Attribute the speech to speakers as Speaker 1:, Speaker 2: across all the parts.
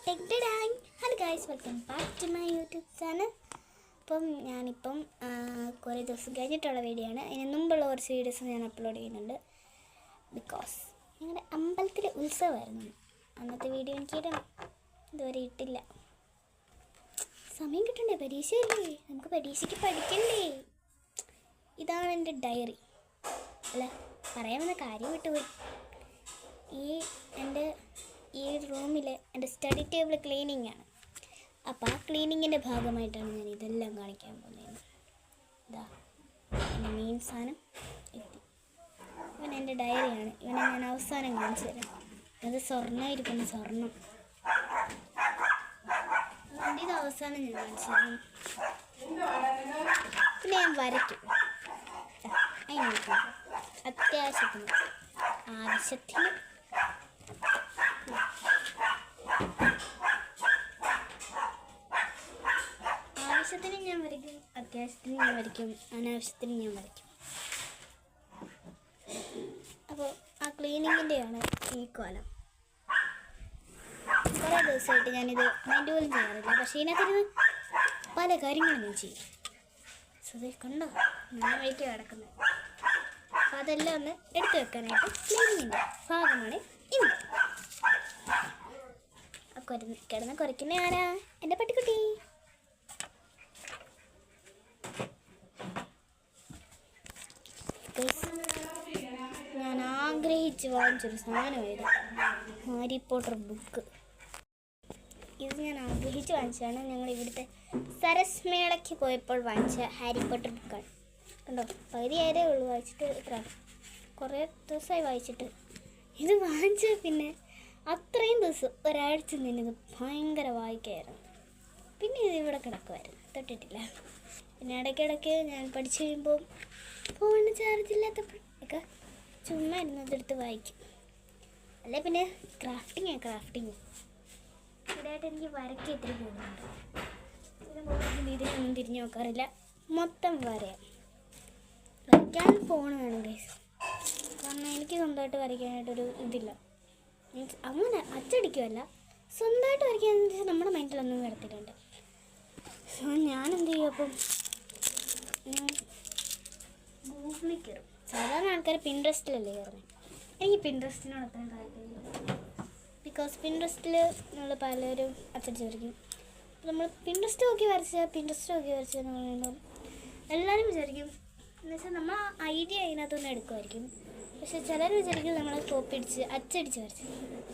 Speaker 1: Hello guys, welcome back to my YouTube channel. ഞാനിപ്പം കുറേ ദിവസം കഴിഞ്ഞിട്ടുള്ള വീഡിയോ ആണ്. അതിന് മുമ്പുള്ള കുറച്ച് വീഡിയോസ് ഞാൻ അപ്ലോഡ് ചെയ്യുന്നുണ്ട്. ബിക്കോസ് ഞങ്ങളുടെ അമ്പലത്തിലെ ഉത്സവമായിരുന്നു. അന്നത്തെ വീഡിയോ എനിക്ക് ഇടണം, ഇതുവരെ ഇട്ടില്ല. സമയം കിട്ടണ്ടേ? പരീക്ഷയല്ലേ, നമുക്ക് പരീക്ഷയ്ക്ക് പഠിക്കണ്ടേ. ഇതാണ് എൻ്റെ ഡയറി. അല്ല, പറയാമെന്ന കാര്യം വിട്ടുപോയി. ഈ റൂമിലെ എൻ്റെ സ്റ്റഡി ടേബിൾ ക്ലീനിങ് ആണ്. അപ്പോൾ ആ ക്ലീനിങ്ങിൻ്റെ ഭാഗമായിട്ടാണ് ഞാൻ ഇതെല്ലാം കാണിക്കാൻ പോകുന്നത്. ഇതാ എൻ്റെ മെയിൻ സാധനം എത്തി. ഇവൻ എൻ്റെ ഡയറിയാണ്. ഇവനെ ഞാൻ അവസാനം കാണിച്ചു തരാം. അത് സ്വർണ്ണമായിരിക്കുന്നു, സ്വർണം. അതുകൊണ്ട് ഇത് അവസാനം ഞാൻ കാണിച്ചു തരാം. പിന്നെ ഞാൻ വരയ്ക്കും. അതിന് അത്യാവശ്യത്തിന് ആവശ്യത്തിന് ഞാൻ വരയ്ക്കും, അത്യാവശ്യത്തിന് ഞാൻ വരയ്ക്കും, അനാവശ്യത്തിന് ഞാൻ വരയ്ക്കും. അപ്പോൾ ആ ക്ലീനിങ്ങിൻ്റെയാണ് ഈ കോലം. കുറേ ദിവസമായിട്ട് ഞാനിത് മൈൻഡ് പോലും ചെയ്യാറില്ല. പക്ഷേ ഇതിനകത്തിരുന്ന് പല കാര്യങ്ങളും ഞാൻ ചെയ്യും. സുധീർ കണ്ടോ, ഞാൻ വഴിക്ക് കിടക്കുന്നത്. അപ്പോൾ അതെല്ലാം ഒന്ന് എടുത്തു വെക്കാനായിട്ട് ക്ലീനിങ്ങിൻ്റെ ഭാഗമാണ് ഇന്ന്. കിടന്ന് കുറയ്ക്കുന്ന ആരാ? എൻ്റെ പട്ടിക്കുട്ടി. ഞാൻ ആഗ്രഹിച്ച് വാങ്ങിച്ചൊരു സാധനമായിരുന്നു ഹാരി പോട്ടർ ബുക്ക്. ഇത് ഞാൻ ആഗ്രഹിച്ച് വാങ്ങിച്ചതാണ്. ഞങ്ങൾ ഇവിടുത്തെ സരസ് മേളയ്ക്ക് പോയപ്പോൾ വാങ്ങിച്ച ഹാരി പോട്ടർ ബുക്കാണ്. കണ്ടോ, പകുതിയായതേ ഉള്ളൂ വായിച്ചിട്ട്. കുറേ ദിവസമായി വായിച്ചിട്ട്. ഇത് വാങ്ങിച്ച പിന്നെ അത്രയും ദിവസം ഒരാഴ്ച നിന്നത് ഭയങ്കര വായിക്കായിരുന്നു. പിന്നെ ഇത് ഇവിടെ കിടക്കുമായിരുന്നു, തൊട്ടിട്ടില്ല. പിന്നെ ഇടയ്ക്കിടയ്ക്ക് ഞാൻ പഠിച്ചു കഴിയുമ്പോൾ ഫോണിന് ചാർജ് ഇല്ലാത്തപ്പോഴൊക്കെ ചുമ്മാ ഇരുന്നതെടുത്ത് വായിക്കും. അല്ലെ പിന്നെ ക്രാഫ്റ്റിങ്. ഇതായിട്ട് എനിക്ക് വരയ്ക്ക് ഇത്തിരി പോകുന്നുണ്ട്. ഇതിനൊന്നും തിരിഞ്ഞു നോക്കാറില്ല, മൊത്തം വരയ്ക്കാൻ ഫോൺ വേണം ഗൈസ്. കാരണം എനിക്ക് സ്വന്തമായിട്ട് വരയ്ക്കാനായിട്ടൊരു ഇതില്ല. മീൻസ് അങ്ങനെ അച്ചടിക്കുമല്ല, സ്വന്തമായിട്ട് വരയ്ക്കാന്ന് വെച്ചാൽ നമ്മുടെ മൈൻഡിലൊന്നും വരത്തില്ലുണ്ട്. സോ ഞാൻ എന്ത് ചെയ്യും, അപ്പം ഞാൻ ഗൂഗിളിൽ കയറും. സാധാരണ ആൾക്കാർ പിൻട്രസ്റ്റിലല്ലേ കയറുന്നത്. എനിക്ക് പിൻട്രസ്റ്റിനോട് അത്രയും താല്പര്യമില്ല. ബിക്കോസ് പിൻട്രസ്റ്റിൽ നമ്മൾ പലരും അച്ചടിച്ച് വരയ്ക്കും. നമ്മൾ പിൻട്രസ്റ്റ് നോക്കി വരച്ചെന്ന് പറയുമ്പോൾ എല്ലാവരും വിചാരിക്കും എന്ന് വെച്ചാൽ നമ്മൾ ആ ഐഡിയ അതിനകത്തുനിന്ന് എടുക്കുമായിരിക്കും. പക്ഷെ ചിലർ വിചാരിക്കും നമ്മൾ കോപ്പി അടിച്ച് അച്ചടിച്ച് വരച്ചു.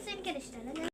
Speaker 1: സോ എനിക്കത് ഇഷ്ടമല്ല.